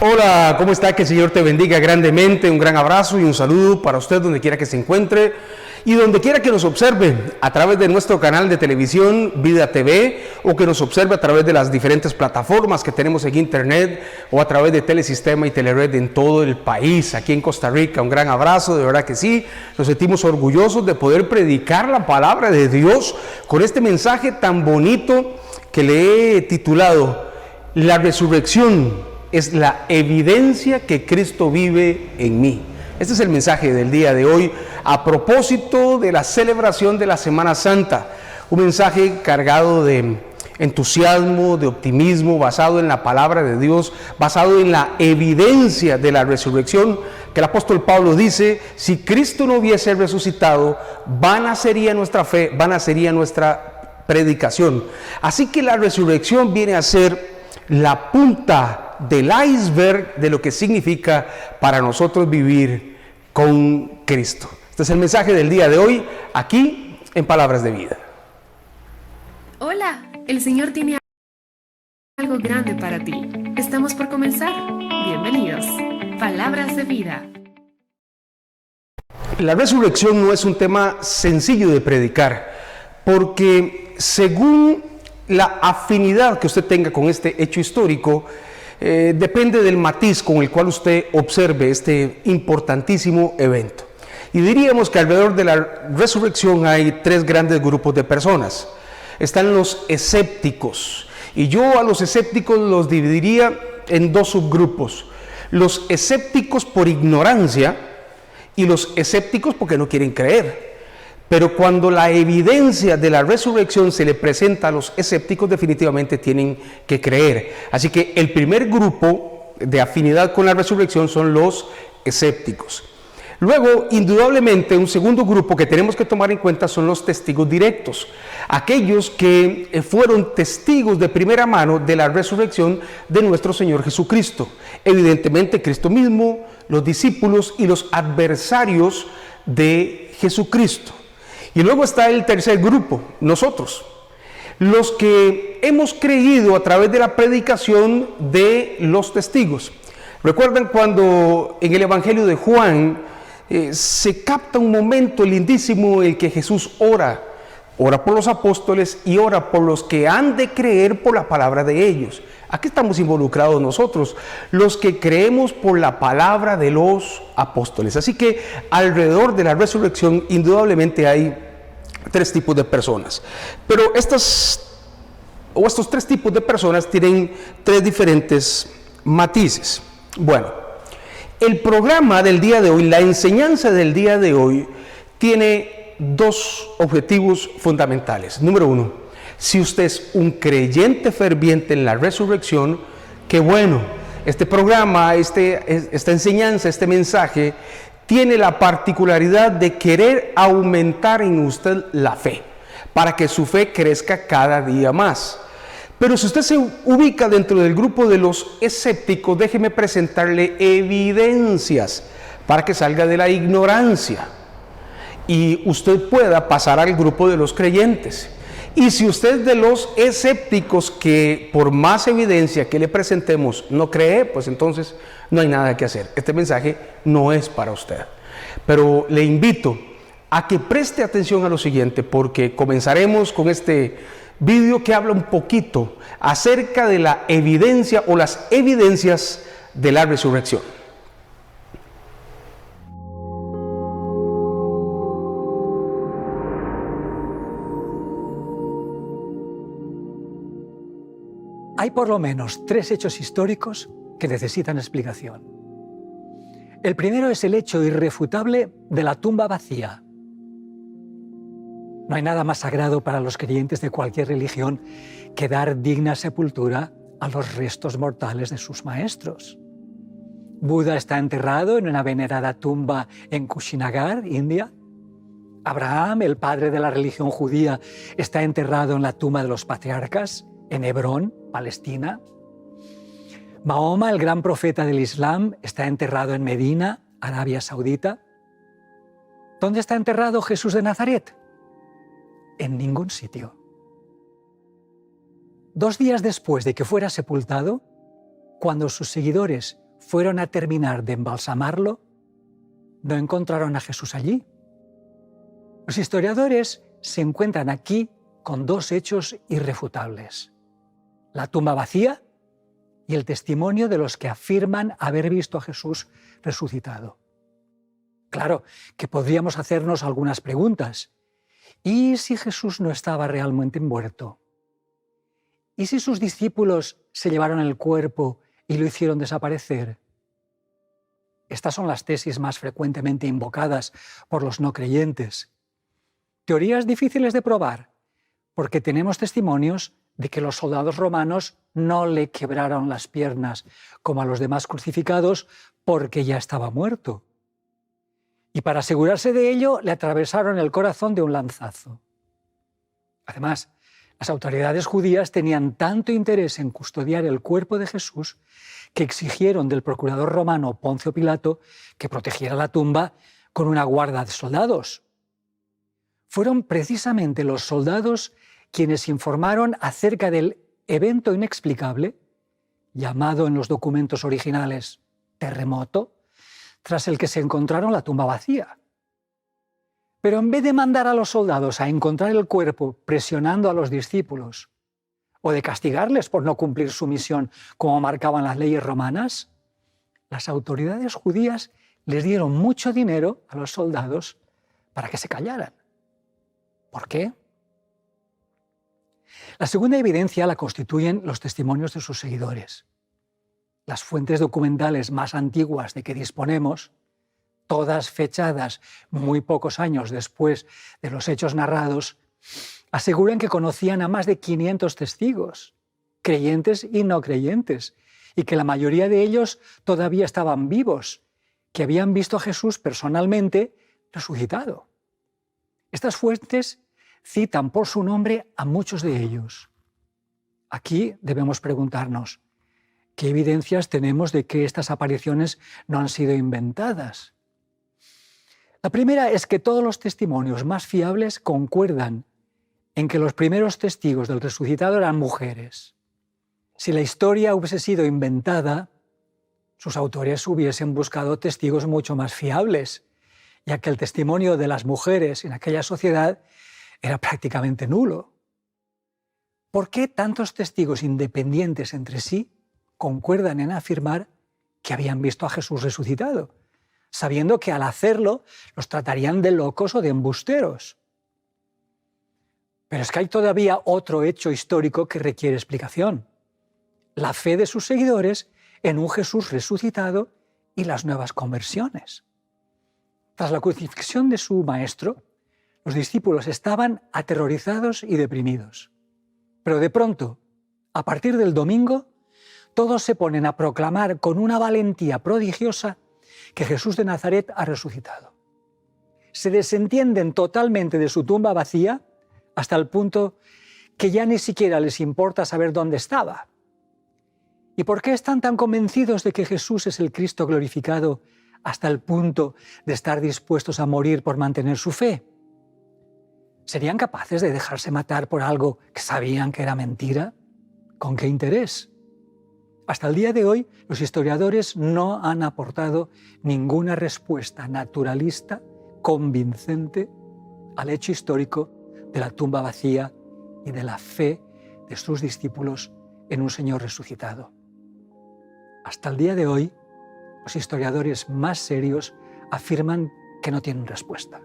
Hola, ¿cómo está? Que el Señor te bendiga grandemente. Un gran abrazo y un saludo para usted donde quiera que se encuentre y donde quiera que nos observe a través de nuestro canal de televisión Vida TV o que nos observe a través de las diferentes plataformas que tenemos en internet o a través de Telesistema y Telered en todo el país. Aquí en Costa Rica, un gran abrazo, de verdad que sí. Nos sentimos orgullosos de poder predicar la palabra de Dios con este mensaje tan bonito que le he titulado La resurrección es la evidencia que Cristo vive en mí. Este es el mensaje del día de hoy a propósito de la celebración de la Semana Santa. Un mensaje cargado de entusiasmo, de optimismo, basado en la palabra de Dios, basado en la evidencia de la resurrección, que el apóstol Pablo dice: si Cristo no hubiese resucitado, vana sería nuestra fe, vana sería nuestra predicación. Así que la resurrección viene a ser la punta del iceberg de lo que significa para nosotros vivir con Cristo. Este es el mensaje del día de hoy, aquí en Palabras de Vida. Hola, el Señor tiene algo grande para ti. Estamos por comenzar. Bienvenidos. Palabras de Vida. La resurrección no es un tema sencillo de predicar, porque según la afinidad que usted tenga con este hecho histórico, depende del matiz con el cual usted observe este importantísimo evento. Y diríamos que alrededor de la resurrección hay tres grandes grupos de personas. Están los escépticos, y yo a los escépticos los dividiría en dos subgrupos: los escépticos por ignorancia y los escépticos porque no quieren creer. Pero cuando la evidencia de la resurrección se le presenta a los escépticos, definitivamente tienen que creer. Así que el primer grupo de afinidad con la resurrección son los escépticos. Luego, indudablemente, un segundo grupo que tenemos que tomar en cuenta son los testigos directos. Aquellos que fueron testigos de primera mano de la resurrección de nuestro Señor Jesucristo. Evidentemente, Cristo mismo, los discípulos y los adversarios de Jesucristo. Y luego está el tercer grupo, nosotros, los que hemos creído a través de la predicación de los testigos. ¿Recuerdan cuando en el Evangelio de Juan se capta un momento lindísimo en el que Jesús ora por los apóstoles y ora por los que han de creer por la palabra de ellos? Aquí estamos involucrados nosotros, los que creemos por la palabra de los apóstoles. Así que alrededor de la resurrección indudablemente hay tres tipos de personas. Pero estos tres tipos de personas tienen tres diferentes matices. Bueno, el programa del día de hoy, la enseñanza del día de hoy, tiene dos objetivos fundamentales. Número uno, si usted es un creyente ferviente en la resurrección, qué bueno, este programa, esta enseñanza, este mensaje, tiene la particularidad de querer aumentar en usted la fe, para que su fe crezca cada día más. Pero si usted se ubica dentro del grupo de los escépticos, déjeme presentarle evidencias para que salga de la ignorancia y usted pueda pasar al grupo de los creyentes. Y si usted es de los escépticos que por más evidencia que le presentemos no cree, pues entonces no hay nada que hacer. Este mensaje no es para usted. Pero le invito a que preste atención a lo siguiente, porque comenzaremos con este vídeo que habla un poquito acerca de la evidencia o las evidencias de la resurrección. Hay por lo menos tres hechos históricos que necesitan explicación. El primero es el hecho irrefutable de la tumba vacía. No hay nada más sagrado para los creyentes de cualquier religión que dar digna sepultura a los restos mortales de sus maestros. Buda está enterrado en una venerada tumba en Kushinagar, India. Abraham, el padre de la religión judía, está enterrado en la tumba de los patriarcas en Hebrón, Palestina. Mahoma, el gran profeta del Islam, está enterrado en Medina, Arabia Saudita. ¿Dónde está enterrado Jesús de Nazaret? En ningún sitio. 2 días después de que fuera sepultado, cuando sus seguidores fueron a terminar de embalsamarlo, no encontraron a Jesús allí. Los historiadores se encuentran aquí con dos hechos irrefutables: la tumba vacía y el testimonio de los que afirman haber visto a Jesús resucitado. Claro que podríamos hacernos algunas preguntas. ¿Y si Jesús no estaba realmente muerto? ¿Y si sus discípulos se llevaron el cuerpo y lo hicieron desaparecer? Estas son las tesis más frecuentemente invocadas por los no creyentes. Teorías difíciles de probar, porque tenemos testimonios de que los soldados romanos no le quebraron las piernas como a los demás crucificados porque ya estaba muerto. Y para asegurarse de ello, le atravesaron el corazón de un lanzazo. Además, las autoridades judías tenían tanto interés en custodiar el cuerpo de Jesús que exigieron del procurador romano Poncio Pilato que protegiera la tumba con una guarda de soldados. Fueron precisamente los soldados quienes informaron acerca del evento inexplicable, llamado en los documentos originales terremoto, tras el que se encontraron la tumba vacía. Pero en vez de mandar a los soldados a encontrar el cuerpo presionando a los discípulos, o de castigarles por no cumplir su misión como marcaban las leyes romanas, las autoridades judías les dieron mucho dinero a los soldados para que se callaran. ¿Por qué? La segunda evidencia la constituyen los testimonios de sus seguidores. Las fuentes documentales más antiguas de que disponemos, todas fechadas muy pocos años después de los hechos narrados, aseguran que conocían a más de 500 testigos, creyentes y no creyentes, y que la mayoría de ellos todavía estaban vivos, que habían visto a Jesús personalmente resucitado. Estas fuentes citan por su nombre a muchos de ellos. Aquí debemos preguntarnos, ¿qué evidencias tenemos de que estas apariciones no han sido inventadas? La primera es que todos los testimonios más fiables concuerdan en que los primeros testigos del resucitado eran mujeres. Si la historia hubiese sido inventada, sus autores hubiesen buscado testigos mucho más fiables, ya que el testimonio de las mujeres en aquella sociedad era prácticamente nulo. ¿Por qué tantos testigos independientes entre sí concuerdan en afirmar que habían visto a Jesús resucitado, sabiendo que al hacerlo los tratarían de locos o de embusteros? Pero es que hay todavía otro hecho histórico que requiere explicación: la fe de sus seguidores en un Jesús resucitado y las nuevas conversiones. Tras la crucifixión de su maestro, los discípulos estaban aterrorizados y deprimidos. Pero de pronto, a partir del domingo, todos se ponen a proclamar con una valentía prodigiosa que Jesús de Nazaret ha resucitado. Se desentienden totalmente de su tumba vacía hasta el punto que ya ni siquiera les importa saber dónde estaba. ¿Y por qué están tan convencidos de que Jesús es el Cristo glorificado hasta el punto de estar dispuestos a morir por mantener su fe? ¿Serían capaces de dejarse matar por algo que sabían que era mentira? ¿Con qué interés? Hasta el día de hoy, los historiadores no han aportado ninguna respuesta naturalista convincente al hecho histórico de la tumba vacía y de la fe de sus discípulos en un Señor resucitado. Hasta el día de hoy, los historiadores más serios afirman que no tienen respuesta,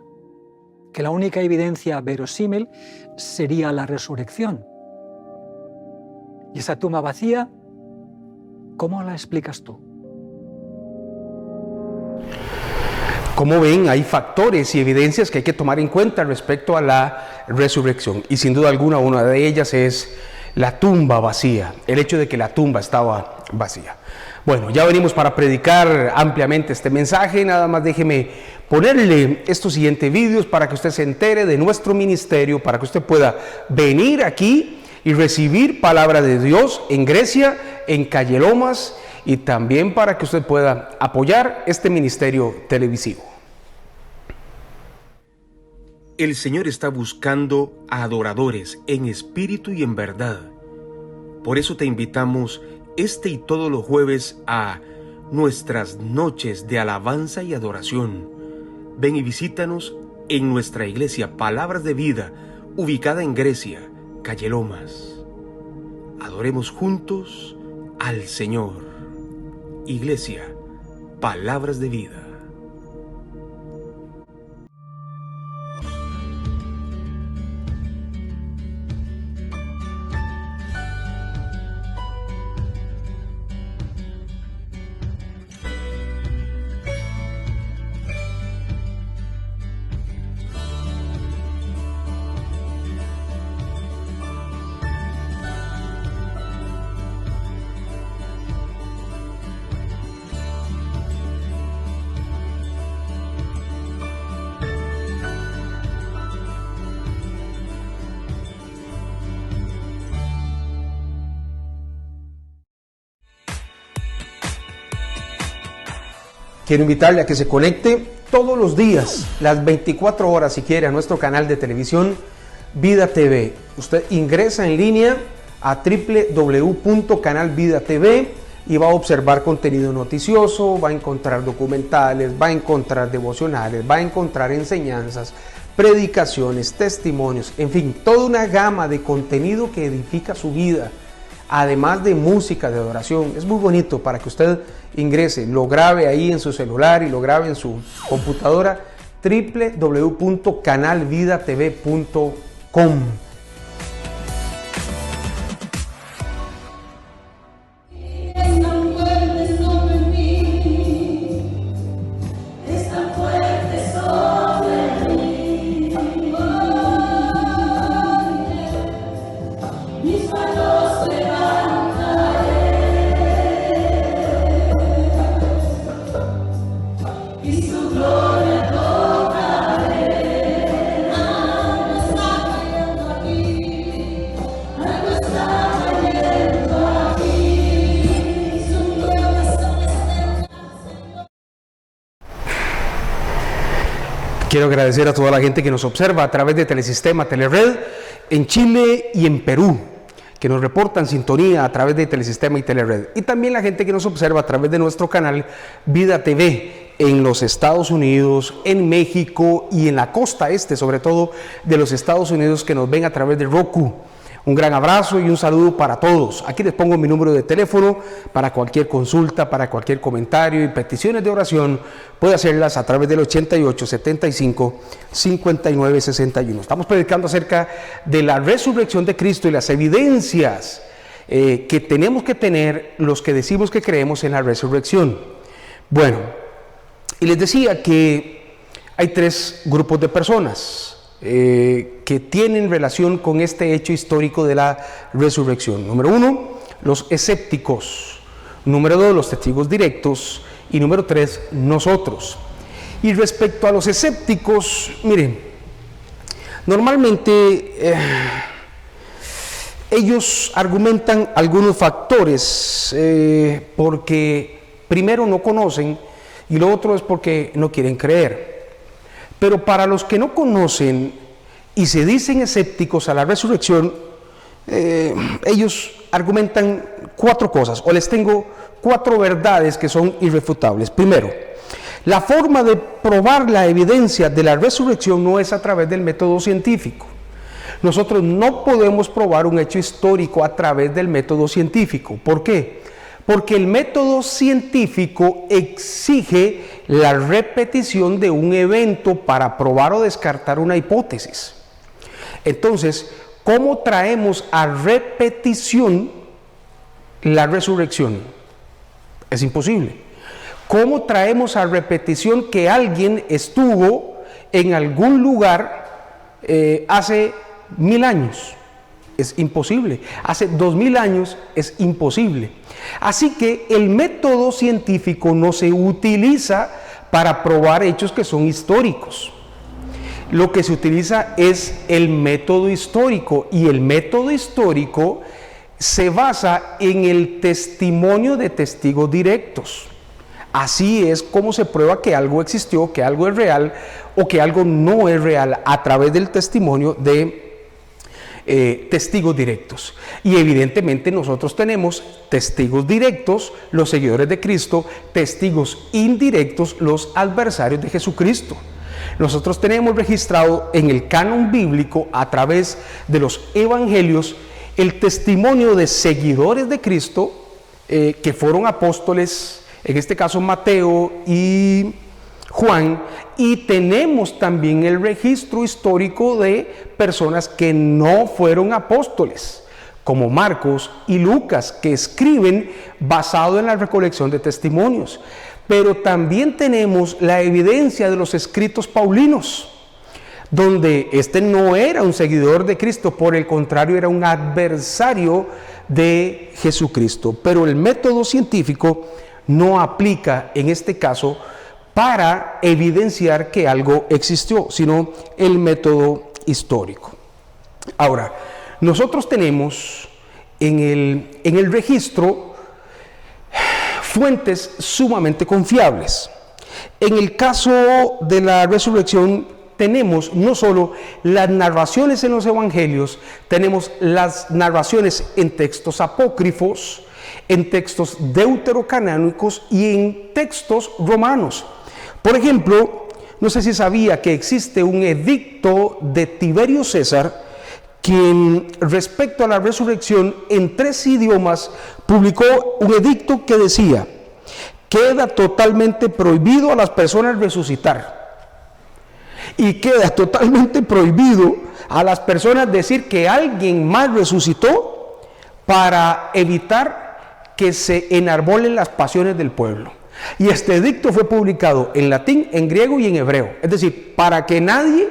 que la única evidencia verosímil sería la resurrección. ¿Y esa tumba vacía, cómo la explicas tú? Como ven, hay factores y evidencias que hay que tomar en cuenta respecto a la resurrección. Y sin duda alguna, una de ellas es la tumba vacía, el hecho de que la tumba estaba vacía. Bueno, ya venimos para predicar ampliamente este mensaje. Nada más déjeme ponerle estos siguientes vídeos para que usted se entere de nuestro ministerio, para que usted pueda venir aquí y recibir palabra de Dios en Grecia, en Calle Lomas, y también para que usted pueda apoyar este ministerio televisivo. El Señor está buscando a adoradores en espíritu y en verdad. Por eso te invitamos este y todos los jueves a nuestras noches de alabanza y adoración. Ven y visítanos en nuestra iglesia Palabras de Vida, ubicada en Grecia, calle Lomas. Adoremos juntos al Señor. Iglesia Palabras de Vida. Quiero invitarle a que se conecte todos los días, las 24 horas si quiere, a nuestro canal de televisión Vida TV. Usted ingresa en línea a www.canalvidatv y va a observar contenido noticioso, va a encontrar documentales, va a encontrar devocionales, va a encontrar enseñanzas, predicaciones, testimonios, en fin, toda una gama de contenido que edifica su vida. Además de música, de adoración. Es muy bonito para que usted ingrese, lo grabe ahí en su celular y lo grabe en su computadora, www.canalvidatv.com. Quiero agradecer a toda la gente que nos observa a través de Telesistema, Telered, en Chile y en Perú, que nos reportan sintonía a través de Telesistema y Telered. Y también la gente que nos observa a través de nuestro canal Vida TV en los Estados Unidos, en México y en la costa este, sobre todo, de los Estados Unidos, que nos ven a través de Roku. Un gran abrazo y un saludo para todos. Aquí les pongo mi número de teléfono para cualquier consulta, para cualquier comentario y peticiones de oración. Puede hacerlas a través del 88 75 59 61. Estamos predicando acerca de la resurrección de Cristo y las evidencias que tenemos que tener los que decimos que creemos en la resurrección. Bueno, y les decía que hay tres grupos de personas que tienen relación con este hecho histórico de la resurrección. Número uno, los escépticos. Número dos, los testigos directos. Y número tres, nosotros. Y respecto a los escépticos, miren, normalmente ellos argumentan algunos factores porque primero no conocen y lo otro es porque no quieren creer. Pero para los que no conocen y se dicen escépticos a la resurrección, ellos argumentan cuatro cosas, o les tengo cuatro verdades que son irrefutables. Primero, la forma de probar la evidencia de la resurrección no es a través del método científico. Nosotros no podemos probar un hecho histórico a través del método científico. ¿Por qué? Porque el método científico exige la repetición de un evento para probar o descartar una hipótesis. Entonces, ¿cómo traemos a repetición la resurrección? Es imposible. ¿Cómo traemos a repetición que alguien estuvo en algún lugar hace 1000 años? Es imposible. Hace 2000 años es imposible. Así que el método científico no se utiliza para probar hechos que son históricos. Lo que se utiliza es el método histórico, y el método histórico se basa en el testimonio de testigos directos. Así es como se prueba que algo existió, que algo es real o que algo no es real, a través del testimonio de testigos directos. Y evidentemente nosotros tenemos testigos directos, los seguidores de Cristo, testigos indirectos, los adversarios de Jesucristo. Nosotros tenemos registrado en el canon bíblico, a través de los evangelios, el testimonio de seguidores de Cristo que fueron apóstoles, en este caso Mateo y Juan, y tenemos también el registro histórico de personas que no fueron apóstoles, como Marcos y Lucas, que escriben basado en la recolección de testimonios. Pero también tenemos la evidencia de los escritos paulinos, donde este no era un seguidor de Cristo, por el contrario, era un adversario de Jesucristo. Pero el método científico no aplica en este caso para evidenciar que algo existió, sino el método histórico. Ahora, nosotros tenemos en el registro fuentes sumamente confiables. En el caso de la resurrección tenemos no solo las narraciones en los evangelios, tenemos las narraciones en textos apócrifos, en textos deuterocanónicos y en textos romanos. Por ejemplo, no sé si sabía que existe un edicto de Tiberio César, quien respecto a la resurrección en 3 idiomas publicó un edicto que decía: queda totalmente prohibido a las personas resucitar, y queda totalmente prohibido a las personas decir que alguien más resucitó, para evitar que se enarbolen las pasiones del pueblo. Y este edicto fue publicado en latín, en griego y en hebreo, es decir, para que nadie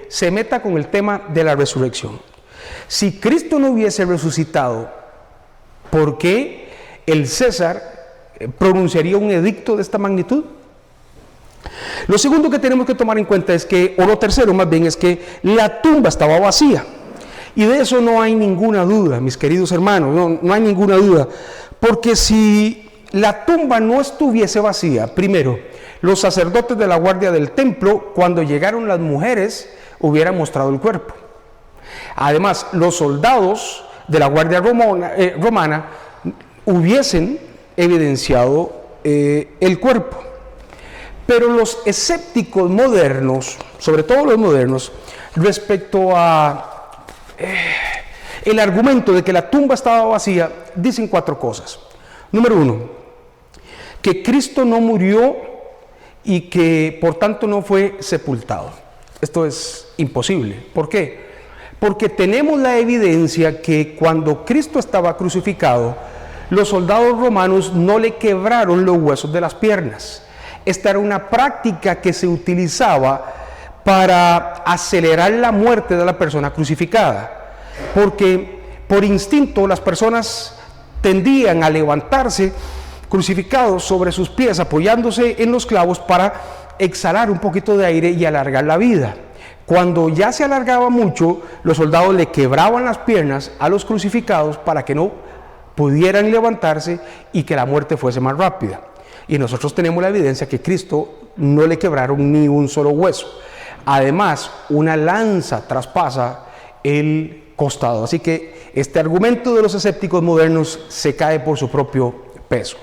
se meta con el tema de la resurrección. Si Cristo no hubiese resucitado, ¿por qué el César pronunciaría un edicto de esta magnitud? Lo segundo que tenemos que tomar en cuenta es que, o lo tercero más bien, es que la tumba estaba vacía. Y de eso no hay ninguna duda, mis queridos hermanos, no hay ninguna duda. Porque si la tumba no estuviese vacía, primero, los sacerdotes de la guardia del templo, cuando llegaron las mujeres, hubieran mostrado el cuerpo. Además, los soldados de la guardia romana hubiesen evidenciado el cuerpo. Pero los escépticos modernos, sobre todo los modernos, respecto a el argumento de que la tumba estaba vacía, dicen 4 cosas. Número 1, que Cristo no murió y que por tanto no fue sepultado. Esto es imposible. ¿Por qué? Porque tenemos la evidencia que cuando Cristo estaba crucificado, los soldados romanos no le quebraron los huesos de las piernas. Esta era una práctica que se utilizaba para acelerar la muerte de la persona crucificada, porque por instinto las personas tendían a levantarse crucificados sobre sus pies, apoyándose en los clavos para exhalar un poquito de aire y alargar la vida. Cuando ya se alargaba mucho, los soldados le quebraban las piernas a los crucificados para que no pudieran levantarse y que la muerte fuese más rápida. Y nosotros tenemos la evidencia que Cristo no le quebraron ni un solo hueso. Además, una lanza traspasa el costado. Así que este argumento de los escépticos modernos se cae por su propio peso.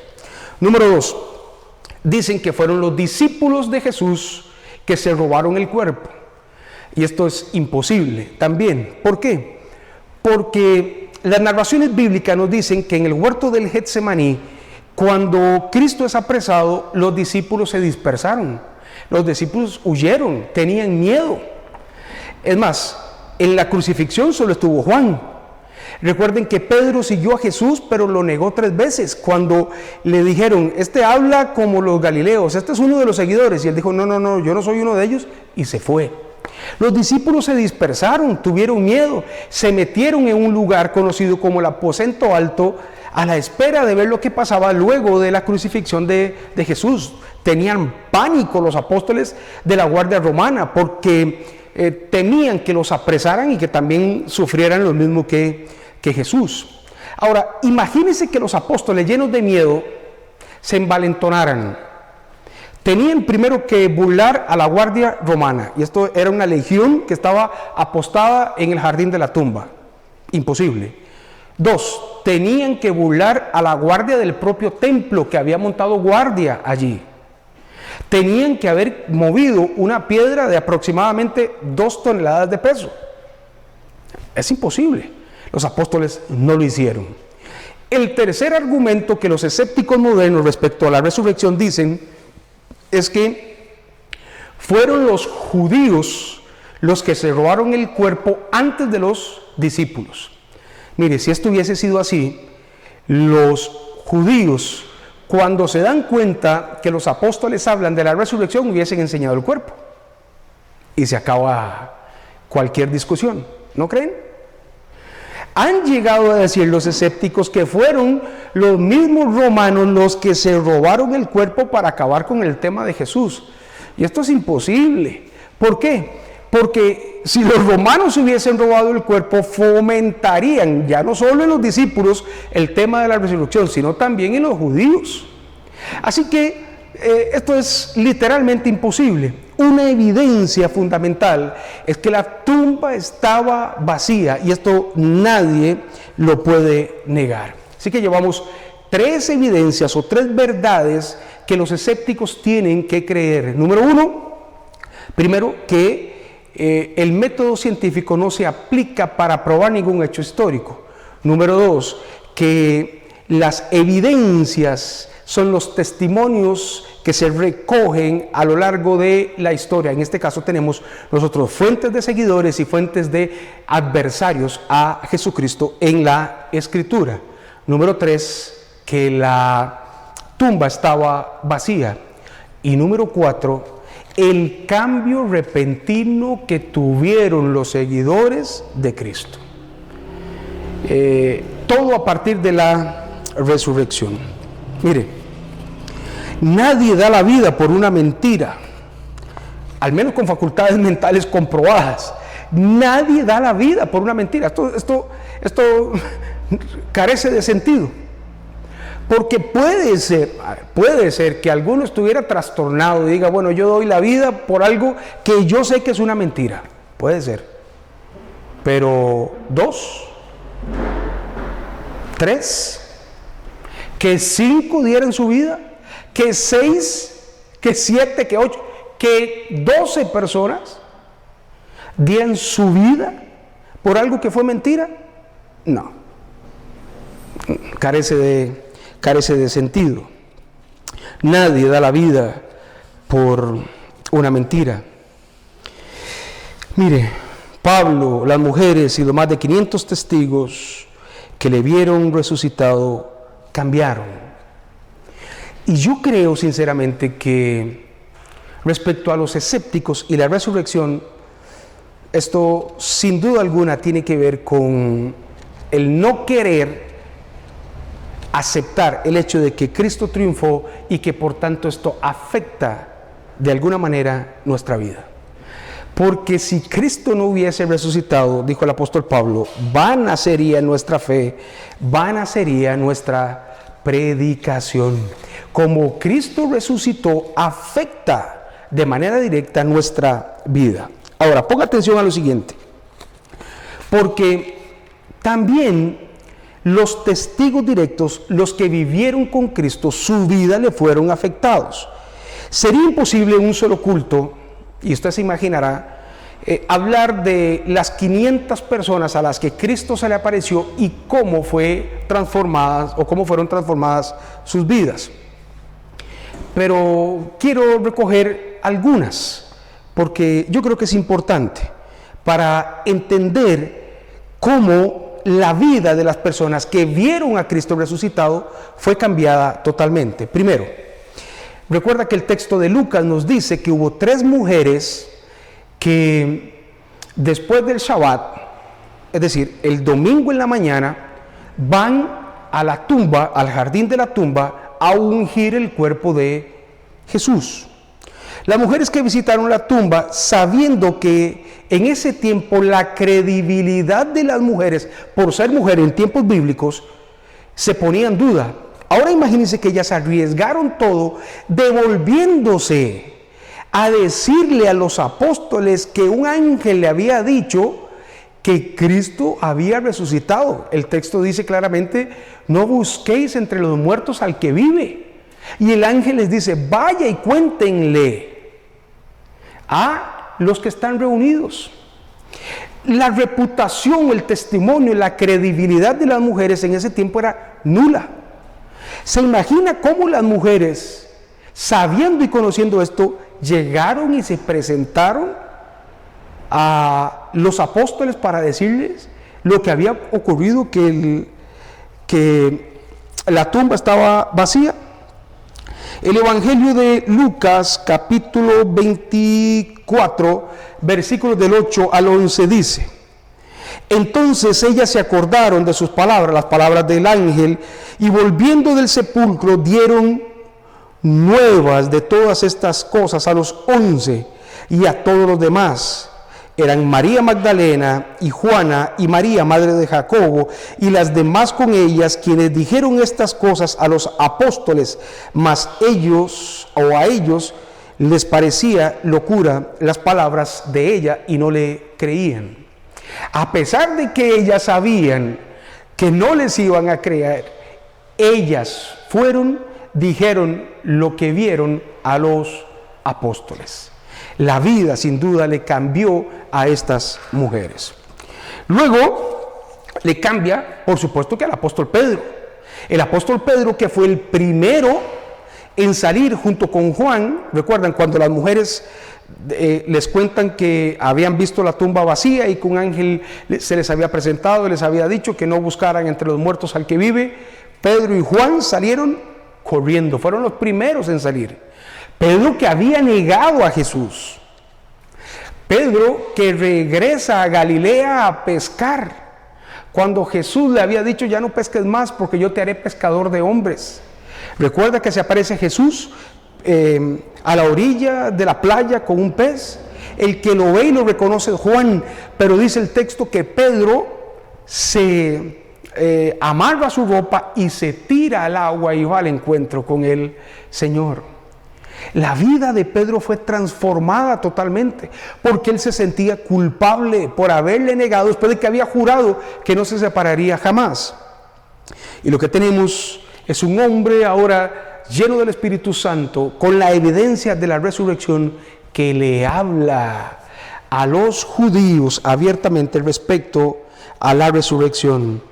Número 2, dicen que fueron los discípulos de Jesús que se robaron el cuerpo. Y esto es imposible también. ¿Por qué? Porque las narraciones bíblicas nos dicen que en el huerto del Getsemaní, cuando Cristo es apresado, los discípulos se dispersaron. Los discípulos huyeron, tenían miedo. Es más, en la crucifixión solo estuvo Juan. Recuerden que Pedro siguió a Jesús, pero lo negó 3 veces. Cuando le dijeron, este habla como los galileos, este es uno de los seguidores. Y él dijo, no, yo no soy uno de ellos. Y se fue. Los discípulos se dispersaron, tuvieron miedo, se metieron en un lugar conocido como el aposento alto, a la espera de ver lo que pasaba luego de la crucifixión de Jesús. Tenían pánico los apóstoles de la guardia romana, porque temían que los apresaran y que también sufrieran lo mismo que Jesús. Ahora, imagínense que los apóstoles, llenos de miedo, se envalentonaran, tenían primero que burlar a la guardia romana, y esto era una legión que estaba apostada en el jardín de la tumba. Imposible. 2, tenían que burlar a la guardia del propio templo que había montado guardia allí. Tenían que haber movido una piedra de aproximadamente 2 toneladas de peso. Es imposible. Los apóstoles no lo hicieron. El tercer argumento que los escépticos modernos respecto a la resurrección dicen es que fueron los judíos los que se robaron el cuerpo antes de los discípulos. Mire, si esto hubiese sido así, los judíos, cuando se dan cuenta que los apóstoles hablan de la resurrección, hubiesen enseñado el cuerpo. Y se acaba cualquier discusión, ¿no creen? Han llegado a decir los escépticos que fueron los mismos romanos los que se robaron el cuerpo para acabar con el tema de Jesús. Y esto es imposible. ¿Por qué? Porque si los romanos hubiesen robado el cuerpo, fomentarían ya no solo en los discípulos el tema de la resurrección, sino también en los judíos. Así que esto es literalmente imposible. Una evidencia fundamental es que la tumba estaba vacía, y esto nadie lo puede negar. Así que llevamos 3 evidencias o 3 verdades que los escépticos tienen que creer. Número 1, primero, que el método científico no se aplica para probar ningún hecho histórico. Número 2, que las evidencias son los testimonios que se recogen a lo largo de la historia. En este caso tenemos nosotros fuentes de seguidores y fuentes de adversarios a Jesucristo en la Escritura. Número 3, que la tumba estaba vacía. Y número 4, el cambio repentino que tuvieron los seguidores de Cristo. Todo a partir de la resurrección. Mire, nadie da la vida por una mentira, al menos con facultades mentales comprobadas. Nadie da la vida por una mentira. Esto carece de sentido. Porque puede ser que alguno estuviera trastornado y diga, bueno, yo doy la vida por algo que yo sé que es una mentira. Puede ser. Pero 2, 3, que 5 dieran su vida, que 6, que 7, que 8, que 12 personas dieran su vida por algo que fue mentira. No. Carece de sentido. Nadie da la vida por una mentira. Mire, Pablo, las mujeres y los más de 500 testigos que le vieron resucitado cambiaron. Y yo creo sinceramente que respecto a los escépticos y la resurrección, esto sin duda alguna tiene que ver con el no querer aceptar el hecho de que Cristo triunfó y que por tanto esto afecta de alguna manera nuestra vida. Porque si Cristo no hubiese resucitado, dijo el apóstol Pablo, vana sería nuestra fe, vana sería nuestra predicación. Como Cristo resucitó, afecta de manera directa nuestra vida. Ahora, ponga atención a lo siguiente, porque también los testigos directos, los que vivieron con Cristo, su vida le fueron afectados. Sería imposible en un solo culto, y usted se imaginará, hablar de las 500 personas a las que Cristo se le apareció y cómo fue transformadas o cómo fueron transformadas sus vidas. Pero quiero recoger algunas, porque yo creo que es importante para entender cómo la vida de las personas que vieron a Cristo resucitado fue cambiada totalmente. Primero, recuerda que el texto de Lucas nos dice que hubo 3 mujeres que después del Shabbat, es decir, el domingo en la mañana, van a la tumba, al jardín de la tumba, a ungir el cuerpo de Jesús. Las mujeres que visitaron la tumba, sabiendo que en ese tiempo la credibilidad de las mujeres, por ser mujeres en tiempos bíblicos, se ponía en duda. Ahora imagínense que ellas arriesgaron todo, devolviéndose a decirle a los apóstoles que un ángel le había dicho que Cristo había resucitado. El texto dice claramente: no busquéis entre los muertos al que vive. Y el ángel les dice: vaya y cuéntenle a los que están reunidos. La reputación, el testimonio, la credibilidad de las mujeres en ese tiempo era nula. ¿Se imagina cómo las mujeres, sabiendo y conociendo esto, llegaron y se presentaron a los apóstoles para decirles lo que había ocurrido, que la tumba estaba vacía? El Evangelio de Lucas, capítulo 24, versículos del 8 al 11 dice: entonces ellas se acordaron de sus palabras, las palabras del ángel, y volviendo del sepulcro dieron nuevas de todas estas cosas a los 11 y a todos los demás. Eran María Magdalena y Juana y María, madre de Jacobo, y las demás con ellas, quienes dijeron estas cosas a los apóstoles, mas a ellos les parecía locura las palabras de ella y no le creían. A pesar de que ellas sabían que no les iban a creer, ellas dijeron lo que vieron a los apóstoles. La vida sin duda le cambió a estas mujeres. Luego le cambia, por supuesto, que al apóstol Pedro. El apóstol Pedro, que fue el primero en salir junto con Juan. Recuerdan cuando las mujeres les cuentan que habían visto la tumba vacía y que un ángel se les había presentado y les había dicho que no buscaran entre los muertos al que vive. Pedro y Juan salieron corriendo, fueron los primeros en salir. Pedro, que había negado a Jesús. Pedro, que regresa a Galilea a pescar, cuando Jesús le había dicho: ya no pesques más porque yo te haré pescador de hombres. Recuerda que se aparece Jesús a la orilla de la playa con un pez. El que lo ve y lo reconoce es Juan, pero dice el texto que Pedro se amarra su ropa y se tira al agua y va al encuentro con el Señor. La vida de Pedro fue transformada totalmente, porque él se sentía culpable por haberle negado después de que había jurado que no se separaría jamás. Y lo que tenemos es un hombre ahora lleno del Espíritu Santo, con la evidencia de la resurrección, que le habla a los judíos abiertamente respecto a la resurrección.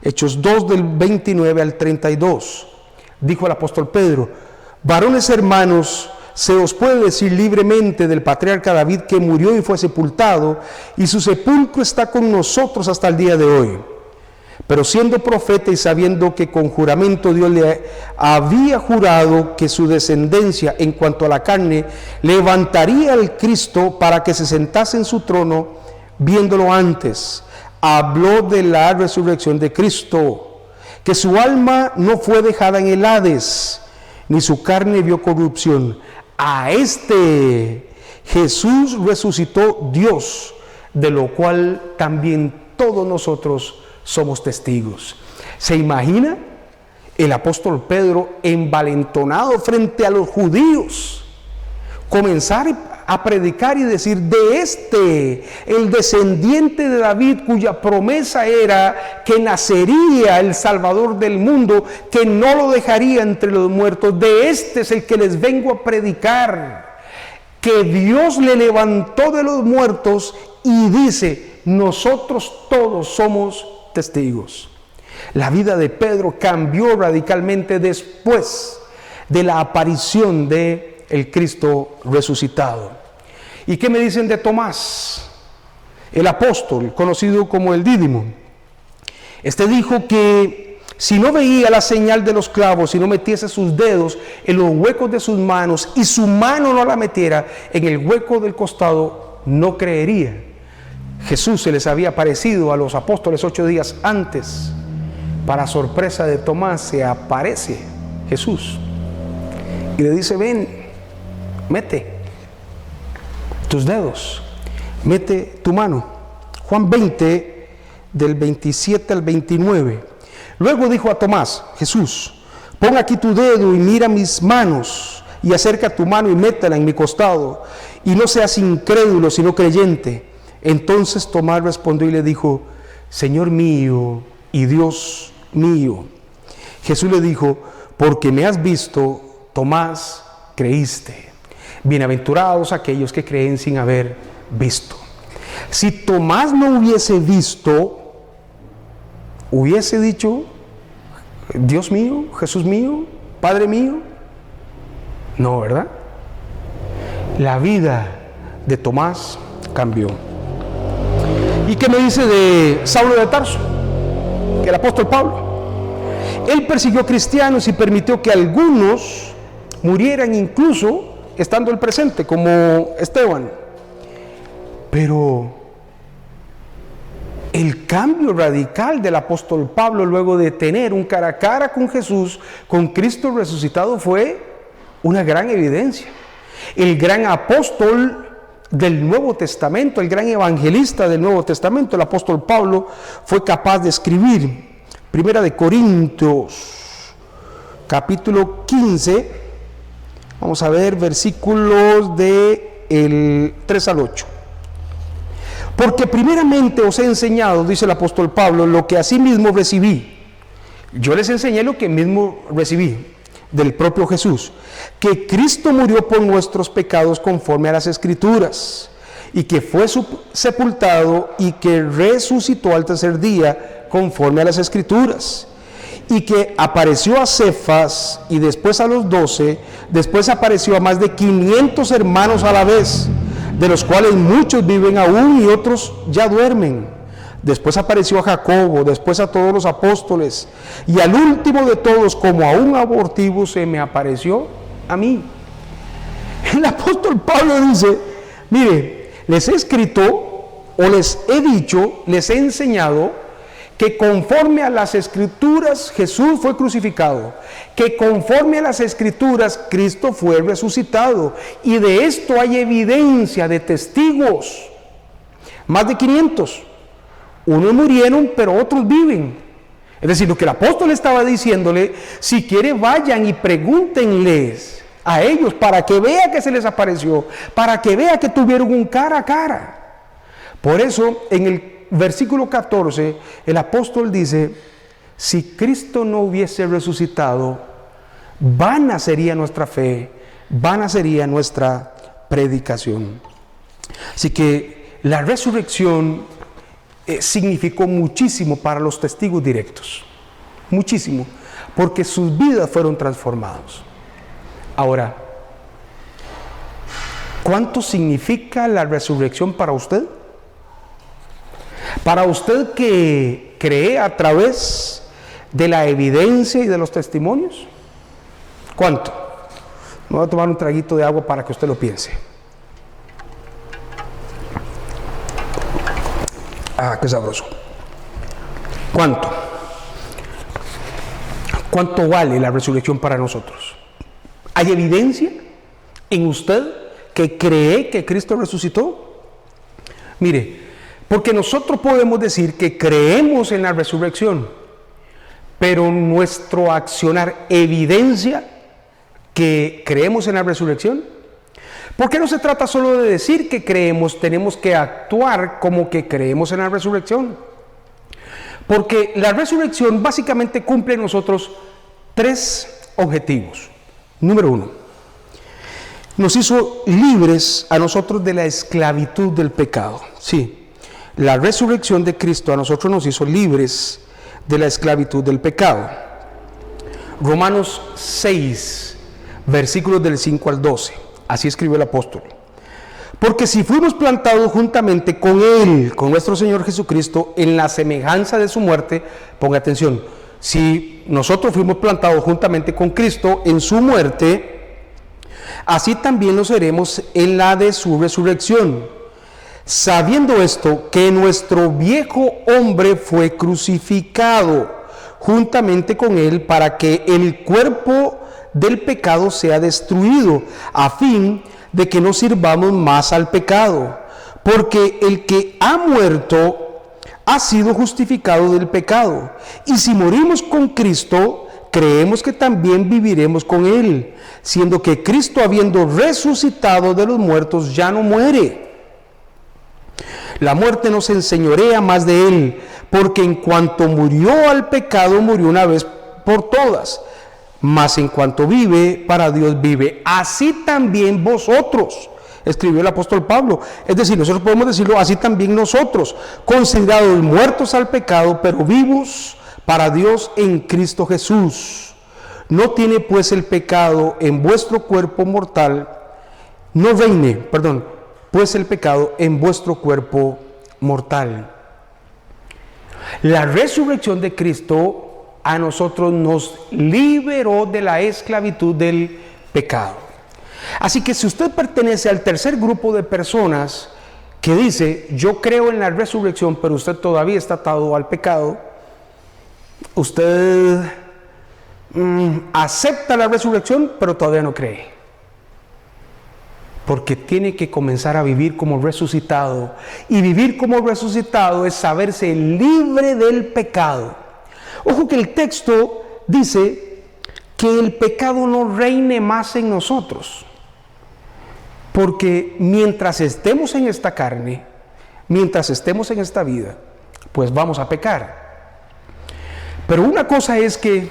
Hechos 2 del 29 al 32. Dijo el apóstol Pedro: varones hermanos, se os puede decir libremente del patriarca David, que murió y fue sepultado, y su sepulcro está con nosotros hasta el día de hoy. Pero siendo profeta y sabiendo que con juramento Dios le había jurado que su descendencia en cuanto a la carne levantaría al Cristo para que se sentase en su trono, viéndolo antes, habló de la resurrección de Cristo, que su alma no fue dejada en el Hades, ni su carne vio corrupción. A este Jesús resucitó Dios, de lo cual también todos nosotros somos testigos. ¿Se imagina el apóstol Pedro envalentonado frente a los judíos, comenzar a predicar y decir: de el descendiente de David, cuya promesa era que nacería el Salvador del mundo, que no lo dejaría entre los muertos, de este es el que les vengo a predicar, que Dios le levantó de los muertos, y dice: nosotros todos somos testigos? La vida de Pedro cambió radicalmente después de la aparición de el Cristo resucitado. ¿Y qué me dicen de Tomás, el apóstol, conocido como el Dídimo? Este dijo que si no veía la señal de los clavos, si no metiese sus dedos en los huecos de sus manos y su mano no la metiera en el hueco del costado, no creería. Jesús se les había aparecido a los apóstoles 8 días antes. Para sorpresa de Tomás, se aparece Jesús y le dice: ven, mete tus dedos, mete tu mano. Juan 20, del 27 al 29. Luego dijo a Tomás, Jesús: Pon aquí tu dedo y mira mis manos, y acerca tu mano y métela en mi costado, y no seas incrédulo, sino creyente. Entonces Tomás respondió y le dijo: Señor mío y Dios mío. Jesús le dijo: porque me has visto, Tomás, creíste. Bienaventurados aquellos que creen sin haber visto. Si Tomás no hubiese visto, hubiese dicho: Dios mío, Jesús mío, Padre mío. No, ¿verdad? La vida de Tomás cambió. ¿Y qué me dice de Saulo de Tarso? Que el apóstol Pablo. Él persiguió cristianos y permitió que algunos murieran incluso estando él presente, como Esteban. Pero el cambio radical del apóstol Pablo, luego de tener un cara a cara con Jesús, con Cristo resucitado, fue una gran evidencia. El gran apóstol del Nuevo Testamento, el gran evangelista del Nuevo Testamento, el apóstol Pablo, fue capaz de escribir Primera de Corintios, capítulo 15, vamos a ver versículos del 3 al 8. Porque primeramente os he enseñado, dice el apóstol Pablo, lo que asimismo recibí. Yo les enseñé lo que mismo recibí del propio Jesús, que Cristo murió por nuestros pecados conforme a las Escrituras, y que fue sepultado y que resucitó al tercer día conforme a las Escrituras, y que apareció a Cefas y después a los 12, después apareció a más de 500 hermanos a la vez, de los cuales muchos viven aún y otros ya duermen. Después apareció a Jacobo, después a todos los apóstoles, y al último de todos, como a un abortivo, se me apareció a mí. El apóstol Pablo dice: mire, les he escrito, o les he dicho, les he enseñado, que conforme a las Escrituras Jesús fue crucificado, que conforme a las Escrituras Cristo fue resucitado, y de esto hay evidencia de testigos, más de 500. Unos murieron, pero otros viven. Es decir, lo que el apóstol estaba diciéndole: si quiere, vayan y pregúntenles a ellos para que vea que se les apareció, para que vea que tuvieron un cara a cara. Por eso, en el versículo 14, el apóstol dice: si Cristo no hubiese resucitado, vana sería nuestra fe, vana sería nuestra predicación. Así que la resurrección significó muchísimo para los testigos directos, muchísimo, porque sus vidas fueron transformadas. Ahora, ¿cuánto significa la resurrección para usted? Para usted que cree a través de la evidencia y de los testimonios, ¿cuánto? Me voy a tomar un traguito de agua para que usted lo piense. Ah, qué sabroso. ¿Cuánto? ¿Cuánto vale la resurrección para nosotros? ¿Hay evidencia en usted que cree que Cristo resucitó? Mire, porque nosotros podemos decir que creemos en la resurrección, pero nuestro accionar evidencia que creemos en la resurrección. Porque no se trata solo de decir que creemos, tenemos que actuar como que creemos en la resurrección. Porque la resurrección básicamente cumple en nosotros 3 objetivos. Número 1, nos hizo libres a nosotros de la esclavitud del pecado. Sí, la resurrección de Cristo a nosotros nos hizo libres de la esclavitud del pecado. Romanos 6, versículos del 5 al 12. Así escribió el apóstol: porque si fuimos plantados juntamente con Él, con nuestro Señor Jesucristo, en la semejanza de su muerte, ponga atención, si nosotros fuimos plantados juntamente con Cristo en su muerte, así también lo seremos en la de su resurrección, sabiendo esto, que nuestro viejo hombre fue crucificado juntamente con Él, para que el cuerpo del pecado sea destruido, a fin de que no sirvamos más al pecado, porque el que ha muerto ha sido justificado del pecado. Y si morimos con Cristo, creemos que también viviremos con Él, siendo que Cristo, habiendo resucitado de los muertos, ya no muere. La muerte no se enseñorea más de Él, porque en cuanto murió al pecado, murió una vez por todas. Mas en cuanto vive, para Dios vive. Así también vosotros, escribió el apóstol Pablo. Es decir, nosotros podemos decirlo, así también nosotros, considerados muertos al pecado, pero vivos para Dios en Cristo Jesús. No tiene pues el pecado en vuestro cuerpo mortal, no reine, pues el pecado en vuestro cuerpo mortal. La resurrección de Cristo a nosotros nos liberó de la esclavitud del pecado. Así que si usted pertenece al tercer grupo de personas que dice, yo creo en la resurrección, pero usted todavía está atado al pecado, usted acepta la resurrección, pero todavía no cree. Porque tiene que comenzar a vivir como resucitado. Y vivir como resucitado es saberse libre del pecado. Ojo que el texto dice que el pecado no reine más en nosotros. Porque mientras estemos en esta carne, mientras estemos en esta vida, pues vamos a pecar. Pero una cosa es que,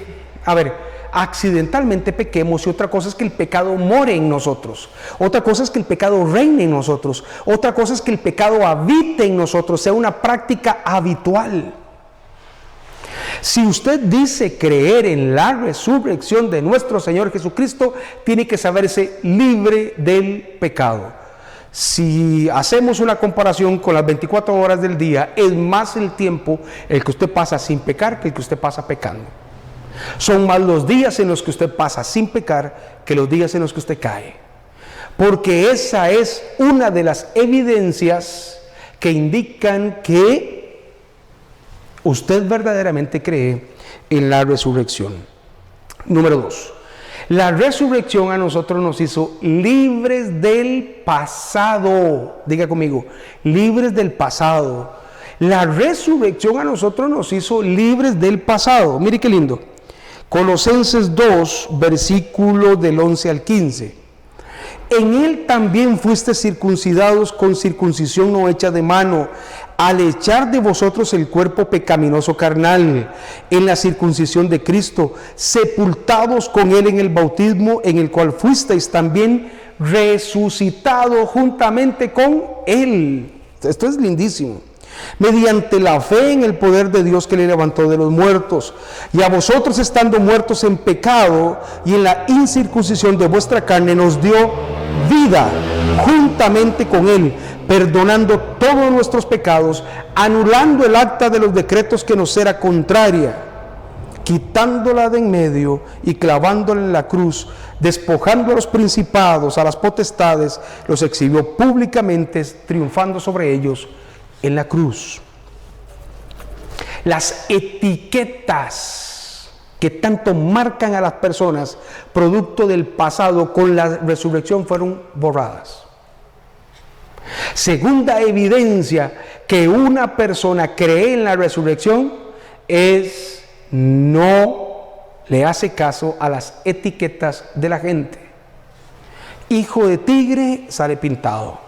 accidentalmente pequemos, y otra cosa es que el pecado more en nosotros. Otra cosa es que el pecado reine en nosotros. Otra cosa es que el pecado habite en nosotros, sea una práctica habitual. Si usted dice creer en la resurrección de nuestro Señor Jesucristo, tiene que saberse libre del pecado. Si hacemos una comparación con las 24 horas del día, es más el tiempo el que usted pasa sin pecar que el que usted pasa pecando. Son más los días en los que usted pasa sin pecar que los días en los que usted cae. Porque esa es una de las evidencias que indican que usted verdaderamente cree en la resurrección. Número 2. La resurrección a nosotros nos hizo libres del pasado. Diga conmigo, libres del pasado. La resurrección a nosotros nos hizo libres del pasado. Mire qué lindo. Colosenses 2, versículo del 11 al 15. En él también fuiste circuncidados con circuncisión no hecha de mano, al echar de vosotros el cuerpo pecaminoso carnal, en la circuncisión de Cristo, sepultados con él en el bautismo, en el cual fuisteis también resucitados juntamente con él. Esto es lindísimo. Mediante la fe en el poder de Dios que le levantó de los muertos, y a vosotros estando muertos en pecado y en la incircuncisión de vuestra carne, nos dio vida juntamente con él, perdonando todos nuestros pecados, anulando el acta de los decretos que nos era contraria, quitándola de en medio y clavándola en la cruz, despojando a los principados, a las potestades, los exhibió públicamente, triunfando sobre ellos en la cruz. Las etiquetas que tanto marcan a las personas producto del pasado con la resurrección fueron borradas. Segunda evidencia que una persona cree en la resurrección es no le hace caso a las etiquetas de la gente. Hijo de tigre sale pintado.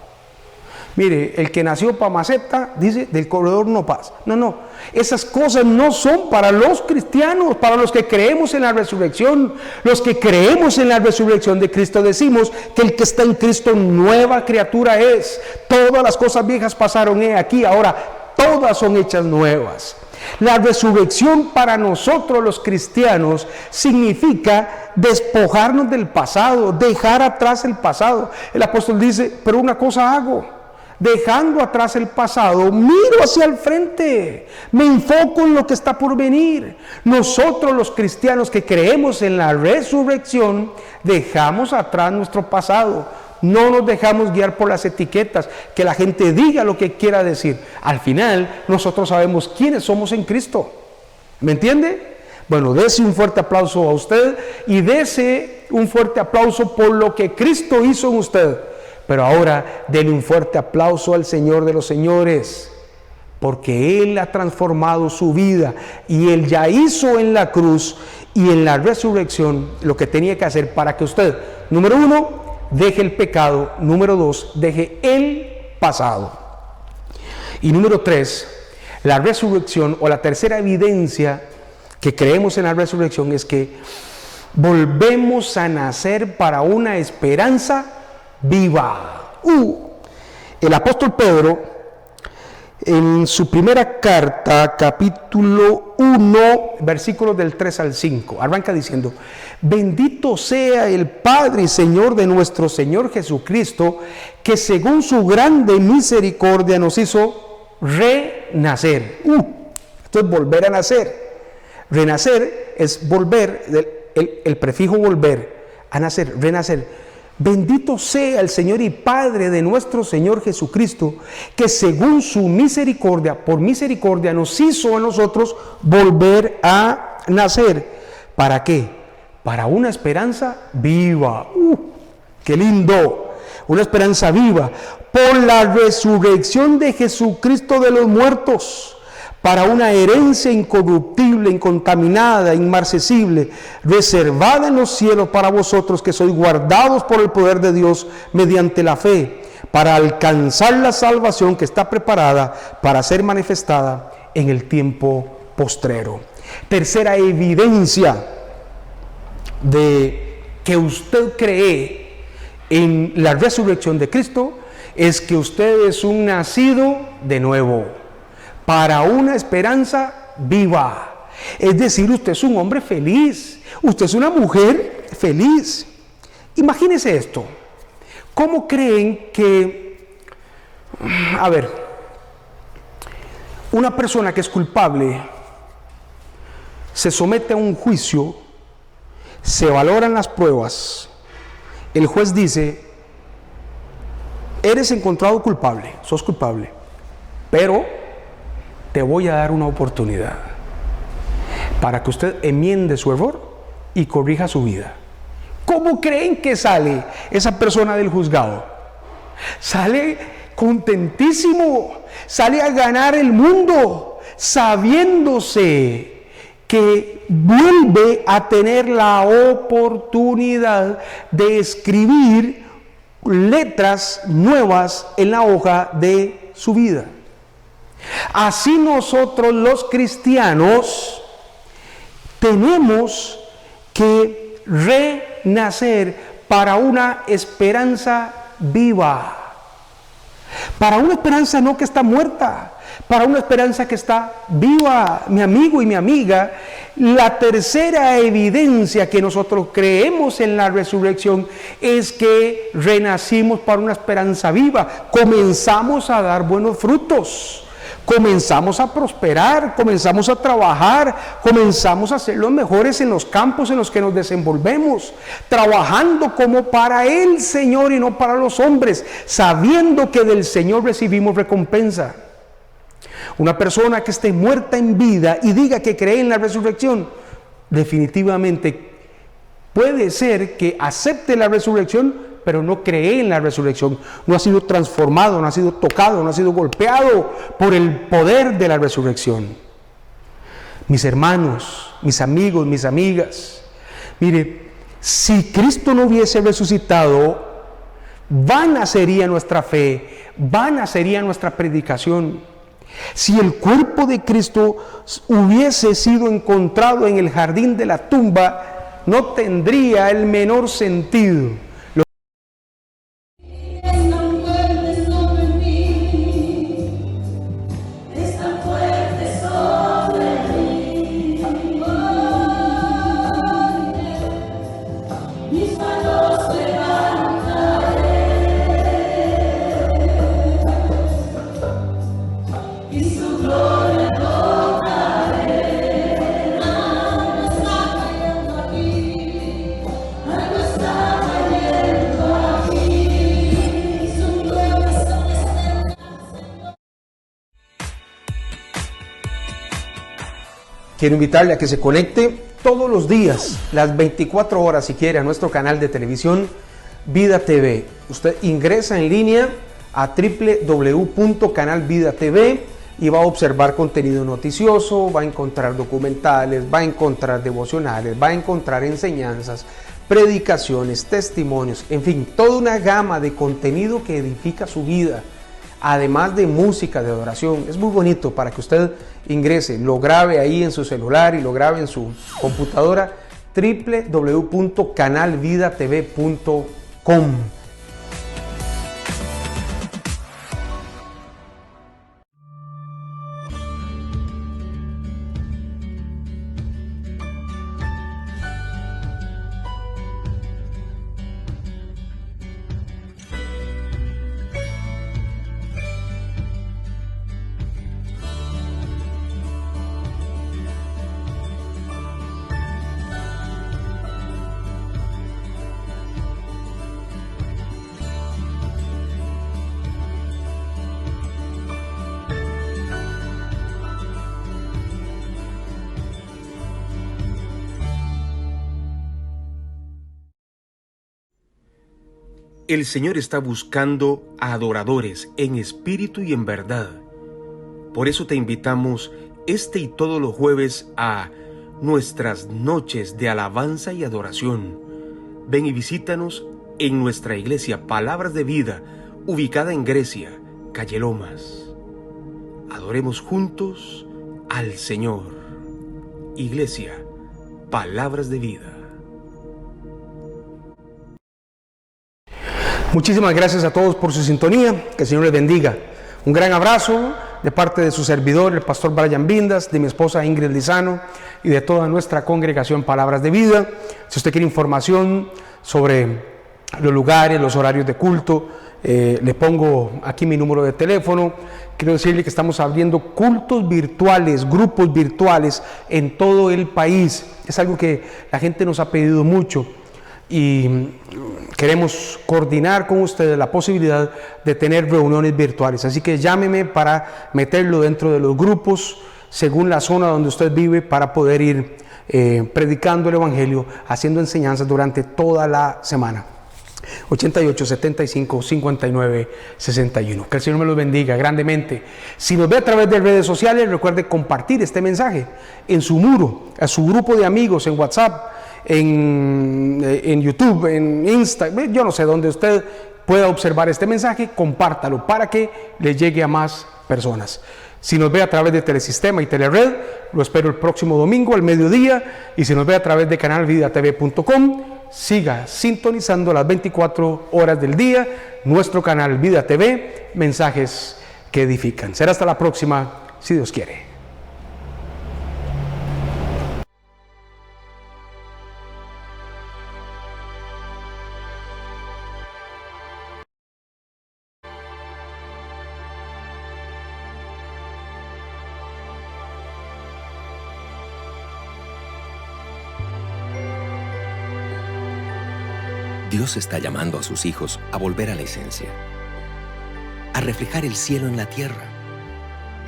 Mire, el que nació para maceta, dice, del corredor no pasa. No, esas cosas no son para los cristianos, para los que creemos en la resurrección. Los que creemos en la resurrección de Cristo decimos que el que está en Cristo nueva criatura es. Todas las cosas viejas pasaron aquí, ahora todas son hechas nuevas. La resurrección para nosotros los cristianos significa despojarnos del pasado, dejar atrás el pasado. El apóstol dice, pero una cosa hago. Dejando atrás el pasado, miro hacia el frente, me enfoco en lo que está por venir. Nosotros los cristianos que creemos en la resurrección, dejamos atrás nuestro pasado. No nos dejamos guiar por las etiquetas, que la gente diga lo que quiera decir. Al final, nosotros sabemos quiénes somos en Cristo. ¿Me entiende? Bueno, dese un fuerte aplauso a usted y dese un fuerte aplauso por lo que Cristo hizo en usted. Pero ahora denle un fuerte aplauso al Señor de los señores, porque Él ha transformado su vida y Él ya hizo en la cruz y en la resurrección lo que tenía que hacer para que usted, número 1, deje el pecado, número 2, deje el pasado. Y número 3, la resurrección o la tercera evidencia que creemos en la resurrección es que volvemos a nacer para una esperanza viva. El apóstol Pedro, en su primera carta, capítulo 1, versículos del 3 al 5, arranca diciendo: bendito sea el Padre y Señor de nuestro Señor Jesucristo, que según su grande misericordia nos hizo renacer. Esto es volver a nacer. Renacer es volver, el prefijo volver, a nacer, renacer. Bendito sea el Señor y Padre de nuestro Señor Jesucristo, que según su misericordia, por misericordia, nos hizo a nosotros volver a nacer. ¿Para qué? Para una esperanza viva. ¡Qué lindo! Una esperanza viva. Por la resurrección de Jesucristo de los muertos, para una herencia incorruptible, incontaminada, inmarcesible, reservada en los cielos para vosotros que sois guardados por el poder de Dios mediante la fe, para alcanzar la salvación que está preparada para ser manifestada en el tiempo postrero. Tercera evidencia de que usted cree en la resurrección de Cristo es que usted es un nacido de nuevo, para una esperanza viva. Es decir, usted es un hombre feliz, usted es una mujer feliz. Imagínese esto. ¿Cómo creen que, una persona que es culpable se somete a un juicio, se valoran las pruebas, el juez dice: eres encontrado culpable, sos culpable, pero te voy a dar una oportunidad para que usted enmiende su error y corrija su vida? ¿Cómo creen que sale esa persona del juzgado? Sale contentísimo, sale a ganar el mundo, sabiéndose que vuelve a tener la oportunidad de escribir letras nuevas en la hoja de su vida. Así nosotros los cristianos tenemos que renacer para una esperanza viva, para una esperanza no que está muerta, para una esperanza que está viva. Mi amigo y mi amiga, la tercera evidencia que nosotros creemos en la resurrección es que renacimos para una esperanza viva. Comenzamos a dar buenos frutos, comenzamos a prosperar, comenzamos a trabajar, comenzamos a ser los mejores en los campos en los que nos desenvolvemos, trabajando como para el Señor y no para los hombres, sabiendo que del Señor recibimos recompensa. Una persona que esté muerta en vida y diga que cree en la resurrección, definitivamente puede ser que acepte la resurrección, pero no cree en la resurrección, no ha sido transformado, no ha sido tocado, no ha sido golpeado por el poder de la resurrección. Mis hermanos, mis amigos, mis amigas, mire, si Cristo no hubiese resucitado, vana sería nuestra fe, vana sería nuestra predicación. Si el cuerpo de Cristo hubiese sido encontrado en el jardín de la tumba, no tendría el menor sentido. Quiero invitarle a que se conecte todos los días, las 24 horas si quiere, a nuestro canal de televisión Vida TV. Usted ingresa en línea a www.canalvidatv, y va a observar contenido noticioso, va a encontrar documentales, va a encontrar devocionales, va a encontrar enseñanzas, predicaciones, testimonios, en fin, toda una gama de contenido que edifica su vida, además de música de adoración. Es muy bonito para que usted ingrese, lo grabe ahí en su celular y lo grabe en su computadora, www.canalvidatv.com. El Señor está buscando a adoradores en espíritu y en verdad. Por eso te invitamos este y todos los jueves a nuestras noches de alabanza y adoración. Ven y visítanos en nuestra iglesia Palabras de Vida, ubicada en Grecia, calle Lomas. Adoremos juntos al Señor. Iglesia Palabras de Vida. Muchísimas gracias a todos por su sintonía, que el Señor les bendiga. Un gran abrazo de parte de su servidor, el pastor Brian Vindas, de mi esposa Ingrid Lizano y de toda nuestra congregación Palabras de Vida. Si usted quiere información sobre los lugares, los horarios de culto, le pongo aquí mi número de teléfono. Quiero decirle que estamos abriendo cultos virtuales, grupos virtuales en todo el país. Es algo que la gente nos ha pedido mucho. Y queremos coordinar con ustedes la posibilidad de tener reuniones virtuales. Así que llámeme para meterlo dentro de los grupos según la zona donde usted vive, para poder ir predicando el Evangelio, haciendo enseñanzas durante toda la semana. 88 75 59 61. Que el Señor me los bendiga grandemente. Si nos ve a través de redes sociales, recuerde compartir este mensaje en su muro, a su grupo de amigos, en WhatsApp, en YouTube, en Instagram, yo no sé, donde usted pueda observar este mensaje, compártalo para que le llegue a más personas. Si nos ve a través de Telesistema y Telered, lo espero el próximo domingo al mediodía. Y si nos ve a través de canalvidatv.com, siga sintonizando las 24 horas del día nuestro canal Vida TV, mensajes que edifican. Será hasta la próxima, si Dios quiere. Dios está llamando a sus hijos a volver a la esencia, a reflejar el cielo en la tierra,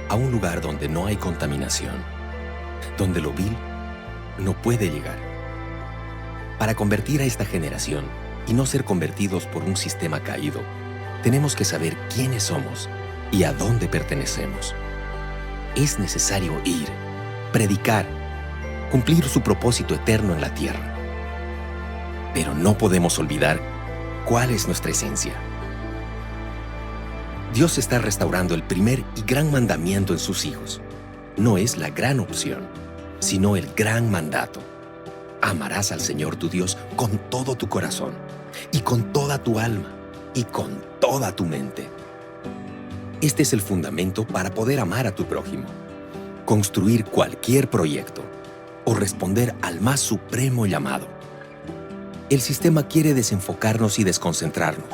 a un lugar donde no hay contaminación, donde lo vil no puede llegar. Para convertir a esta generación y no ser convertidos por un sistema caído, tenemos que saber quiénes somos y a dónde pertenecemos. Es necesario ir, predicar, cumplir su propósito eterno en la tierra. Pero no podemos olvidar cuál es nuestra esencia. Dios está restaurando el primer y gran mandamiento en sus hijos. No es la gran opción, sino el gran mandato. Amarás al Señor tu Dios con todo tu corazón, y con toda tu alma, y con toda tu mente. Este es el fundamento para poder amar a tu prójimo, construir cualquier proyecto o responder al más supremo llamado. El sistema quiere desenfocarnos y desconcentrarnos.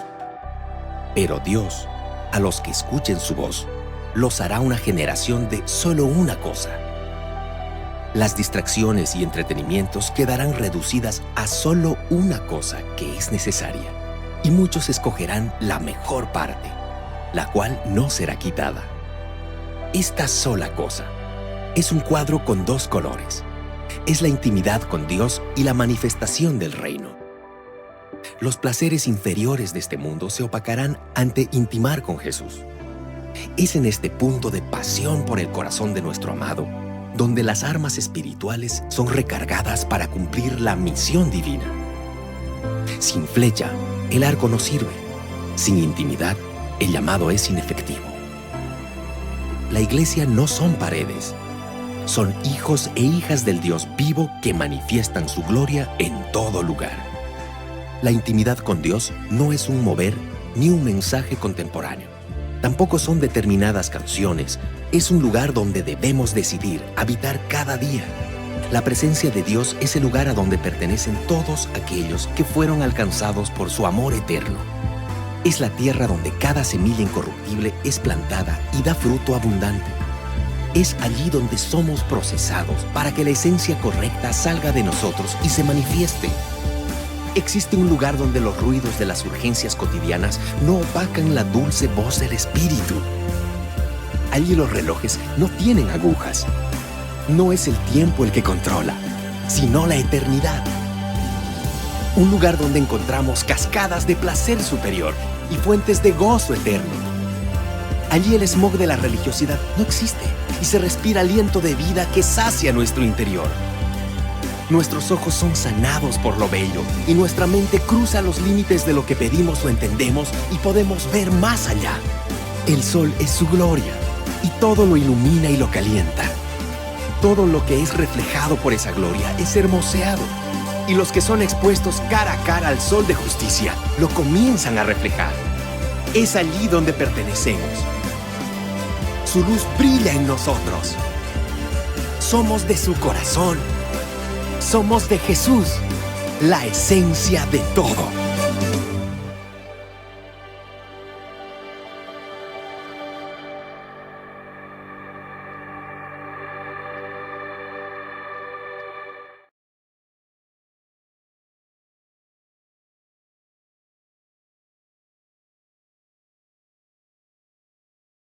Pero Dios, a los que escuchen su voz, los hará una generación de solo una cosa. Las distracciones y entretenimientos quedarán reducidas a solo una cosa que es necesaria. Y muchos escogerán la mejor parte, la cual no será quitada. Esta sola cosa es un cuadro con dos colores. Es la intimidad con Dios y la manifestación del reino. Los placeres inferiores de este mundo se opacarán ante intimar con Jesús. Es en este punto de pasión por el corazón de nuestro amado, donde las armas espirituales son recargadas para cumplir la misión divina. Sin flecha, el arco no sirve. Sin intimidad, el llamado es inefectivo. La iglesia no son paredes. Son hijos e hijas del Dios vivo que manifiestan su gloria en todo lugar. La intimidad con Dios no es un mover ni un mensaje contemporáneo. Tampoco son determinadas canciones. Es un lugar donde debemos decidir habitar cada día. La presencia de Dios es el lugar a donde pertenecen todos aquellos que fueron alcanzados por su amor eterno. Es la tierra donde cada semilla incorruptible es plantada y da fruto abundante. Es allí donde somos procesados para que la esencia correcta salga de nosotros y se manifieste. Existe un lugar donde los ruidos de las urgencias cotidianas no opacan la dulce voz del Espíritu. Allí los relojes no tienen agujas. No es el tiempo el que controla, sino la eternidad. Un lugar donde encontramos cascadas de placer superior y fuentes de gozo eterno. Allí el smog de la religiosidad no existe y se respira aliento de vida que sacia nuestro interior. Nuestros ojos son sanados por lo bello y nuestra mente cruza los límites de lo que pedimos o entendemos y podemos ver más allá. El sol es su gloria y todo lo ilumina y lo calienta. Todo lo que es reflejado por esa gloria es hermoseado y los que son expuestos cara a cara al sol de justicia lo comienzan a reflejar. Es allí donde pertenecemos. Su luz brilla en nosotros. Somos de su corazón. Somos de Jesús, la esencia de todo.